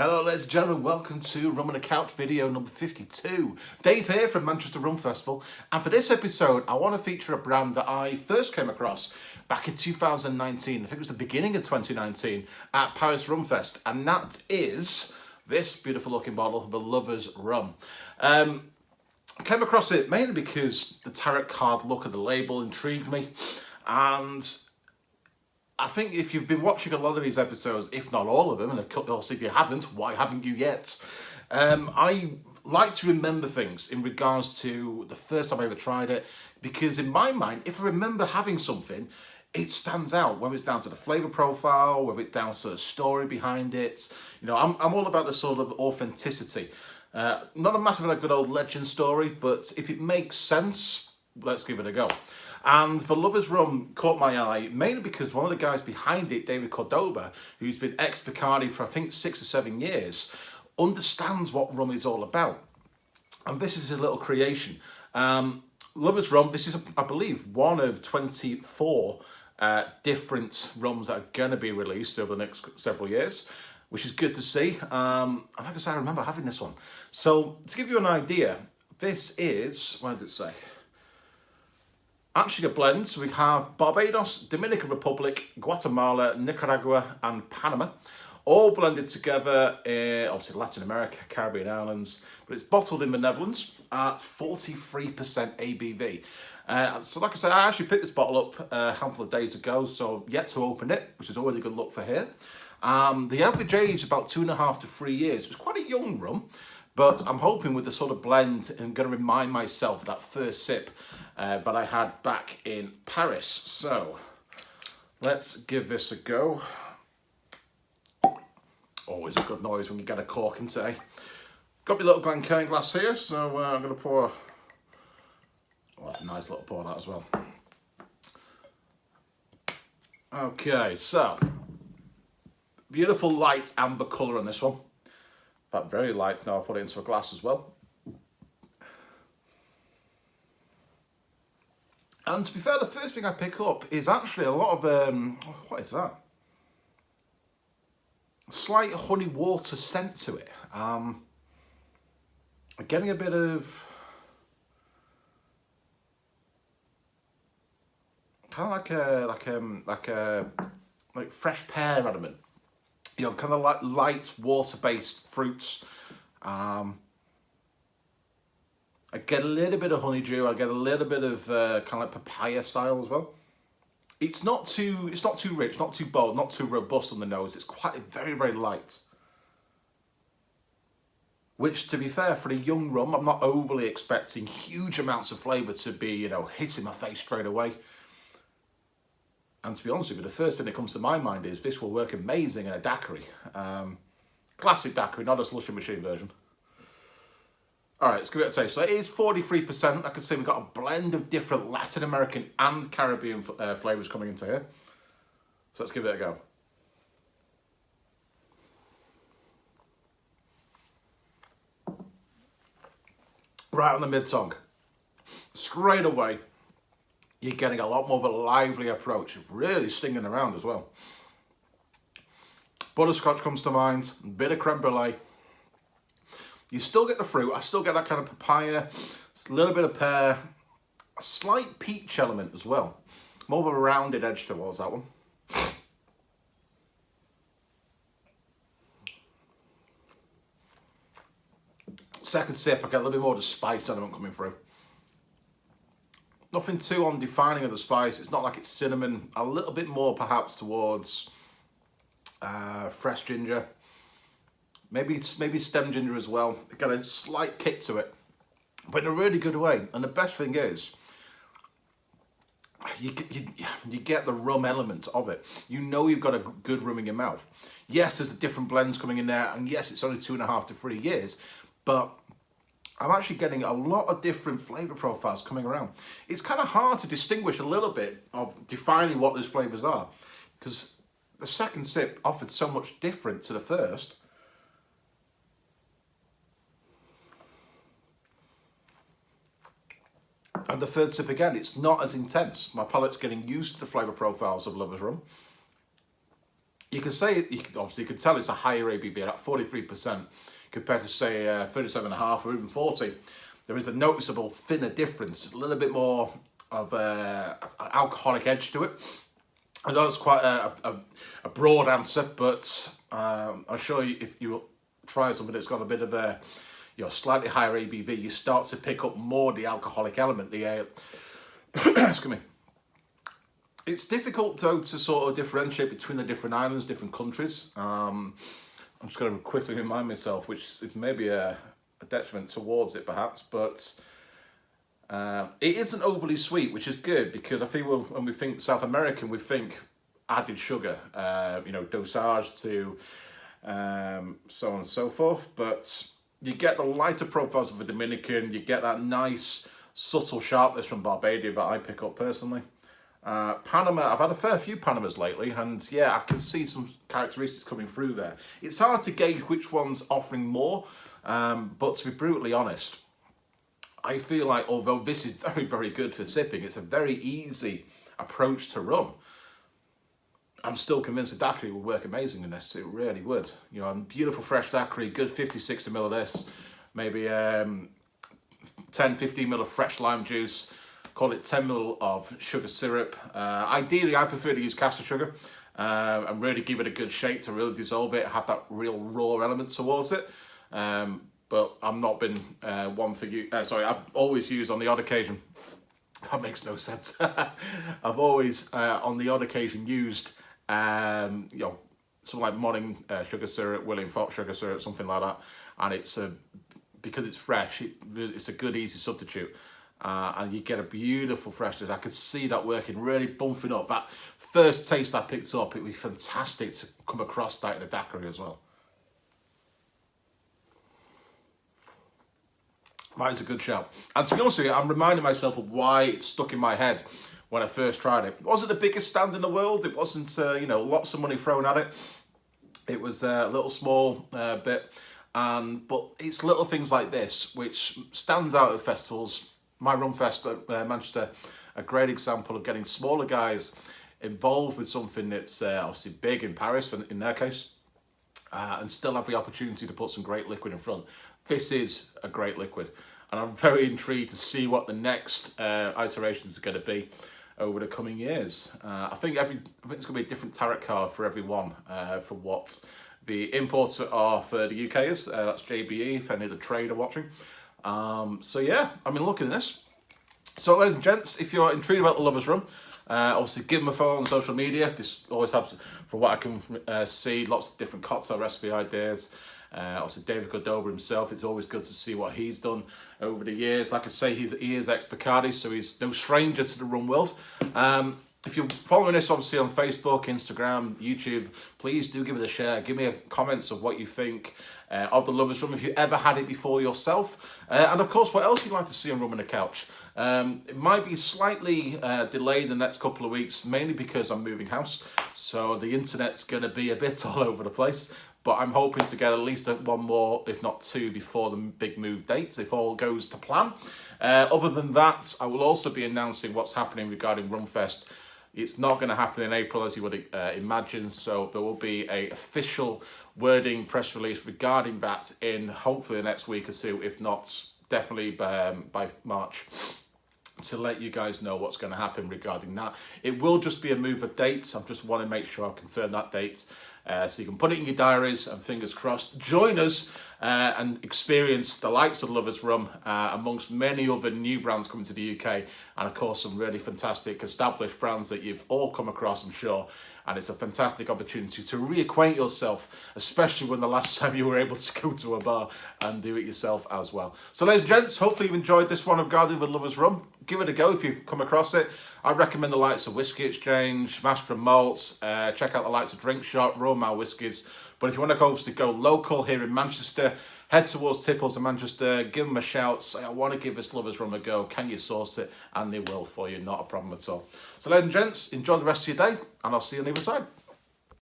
Hello ladies and gentlemen, welcome to Rum on the Couch video number 52. Dave here from Manchester Rum Festival, and for this episode I want to feature a brand that I first came across back in 2019, I think it was the beginning of 2019 at Paris Rum Fest, and that is this beautiful looking bottle, the Lovers Rum. I came across it mainly because the tarot card look of the label intrigued me, and I think if you've been watching a lot of these episodes, if not all of them, and of course if you haven't, why haven't you yet? I like to remember things in regards to the first time I ever tried it, because in my mind, if I remember having something, it stands out, whether it's down to the flavour profile, whether it's down to the story behind it. You know, I'm all about the sort of authenticity. Not a massive like good old legend story, but if it makes sense, let's give it a go. And the Lovers Rum caught my eye, mainly because one of the guys behind it, David Cordoba, who's been ex-Bacardi for I think 6 or 7 years, understands what rum is all about. And this is his little creation. Lovers Rum, this is, I believe, one of 24 different rums that are going to be released over the next several years, which is good to see. And like I said, I remember having this one. So, to give you an idea, this is, what did it say? Actually a blend, so we have Barbados, Dominican Republic, Guatemala, Nicaragua and Panama, all blended together in, obviously, Latin America, Caribbean islands, but it's bottled in the Netherlands at 43% ABV. So like I said, I actually picked this bottle up a handful of days ago, so yet to open it, which is already a good look for here. The average age is about 2.5 to 3 years. It's quite a young rum, but I'm hoping with the sort of blend, I'm going to remind myself of that first sip that I had back in Paris. So let's give this a go. Always a good noise when you get a cork into it. Got my little Glencairn glass here, so I'm going to pour. Oh, that's a nice little pour that as well. Okay, so beautiful light amber colour on this one. That very light. Now I'll put it into a glass as well. And to be fair, the first thing I pick up is actually a lot of, what is that? A slight honey water scent to it. I'm getting a bit of, kind of like fresh pear element. You know, kind of like light water-based fruits. I get a little bit of honeydew. I get a little bit of kind of like papaya style as well. It's not too rich, not too bold, not too robust on the nose. It's quite very, very light. Which, to be fair, for a young rum, I'm not overly expecting huge amounts of flavour to be, you know, hitting my face straight away. And to be honest with you, the first thing that comes to my mind is this will work amazing in a daiquiri. Classic daiquiri, not a slushy machine version. All right, let's give it a taste. So it is 43%. I can see we've got a blend of different Latin American and Caribbean flavours coming into here. So let's give it a go. Right on the mid-tongue. Straight away, you're getting a lot more of a lively approach. Really stinging around as well. Butterscotch comes to mind, a bit of creme brulee. You still get the fruit, I still get that kind of papaya, a little bit of pear, a slight peach element as well. More of a rounded edge towards that one. Second sip, I get a little bit more of the spice element coming through. Nothing too undefining of the spice. It's not like it's cinnamon. A little bit more perhaps towards fresh ginger. Maybe stem ginger as well. Got a slight kick to it, but in a really good way. And the best thing is, you get the rum element of it. You know you've got a good rum in your mouth. Yes, there's different blends coming in there, and yes, it's only 2.5 to 3 years, but I'm actually getting a lot of different flavour profiles coming around. It's kind of hard to distinguish a little bit of defining what those flavours are, because the second sip offered so much different to the first. And the third sip again, it's not as intense. My palate's getting used to the flavour profiles of Lovers Rum. you can say, obviously you can tell it's a higher ABV at 43% compared to say 37.5 or even 40. There is a noticeable thinner difference, a little bit more of an alcoholic edge to it. I know it's quite a broad answer, but I'm sure if you try something that's got a bit of a slightly higher ABV, you start to pick up more the alcoholic element. The excuse me. It's difficult though to sort of differentiate between the different islands, different countries. I'm just going to quickly remind myself, which is maybe a detriment towards it perhaps, but it isn't overly sweet, which is good, because I feel when we think South American, we think added sugar, dosage to so on and so forth. But you get the lighter profiles of the Dominican, you get that nice subtle sharpness from Barbados that I pick up personally. Panama, I've had a fair few Panamas lately, and yeah, I can see some characteristics coming through there. It's hard to gauge which one's offering more, but to be brutally honest, I feel like although this is very, very good for sipping, it's a very easy approach to rum. I'm still convinced the daiquiri would work amazing in this. It really would. Beautiful fresh daiquiri, good 50-60 ml of this, maybe 10-15 ml of fresh lime juice, call it 10 ml of sugar syrup. Ideally, I prefer to use caster sugar and really give it a good shake to really dissolve it, have that real raw element towards it. But I've not been one for you. I've always used on the odd occasion. That makes no sense. I've always, on the odd occasion, used something like morning sugar syrup, William Fox sugar syrup, something like that. And it's because it's fresh, it's a good easy substitute. And you get a beautiful freshness. I could see that working, really bumping up. That first taste I picked up, it'd be fantastic to come across that in a daiquiri as well. That is a good shout. And to be honest with you, I'm reminding myself of why it stuck in my head when I first tried it. It wasn't the biggest stand in the world. It wasn't, lots of money thrown at it. It was a little small bit. But it's little things like this which stands out at festivals. My Rum Fest at Manchester, a great example of getting smaller guys involved with something that's obviously big in Paris, in their case, and still have the opportunity to put some great liquid in front. This is a great liquid, and I'm very intrigued to see what the next iterations are going to be over the coming years. I think it's going to be a different tarot card for everyone from what the importer are for the UK is. That's JBE, if any of the trade are watching. Looking at this. So, ladies and gents, if you're intrigued about the Lovers Rum, obviously give them a follow on social media. This always has, from what I can see, lots of different cocktail recipe ideas. Obviously David Cordoba himself, it's always good to see what he's done over the years. Like I say, he is ex-Bacardi, so he's no stranger to the rum world. If you're following this obviously on Facebook, Instagram, YouTube, please do give it a share. Give me a comments of what you think of the Lovers Rum, if you ever had it before yourself. And of course, what else you'd like to see on Rum on the Couch. It might be slightly delayed the next couple of weeks, mainly because I'm moving house. So the internet's going to be a bit all over the place. But I'm hoping to get at least one more, if not two, before the big move dates, if all goes to plan. Other than that, I will also be announcing what's happening regarding Rumfest. It's not going to happen in April, as you would imagine, so there will be an official wording press release regarding that in hopefully the next week or two, if not definitely by March, to let you guys know what's going to happen regarding that. It will just be a move of dates. I just want to make sure I confirm that date. So you can put it in your diaries, and fingers crossed, join us and experience the likes of Lovers Rum amongst many other new brands coming to the UK, and of course some really fantastic established brands that you've all come across, I'm sure. And it's a fantastic opportunity to reacquaint yourself, especially when the last time you were able to go to a bar and do it yourself as well. So ladies and gents, hopefully you've enjoyed this one of Garden with Lovers Rum. Give it a go if you've come across it. I recommend the likes of Whiskey Exchange, Master and Malts, check out the likes of Drink Shop, Royal Mile Whiskies. But if you want to obviously go local here in Manchester, head towards Tipples in Manchester, give them a shout, say I want to give this Lovers Rum a go, can you source it? And they will for you, not a problem at all. So ladies and gents, enjoy the rest of your day, and I'll see you on the other side.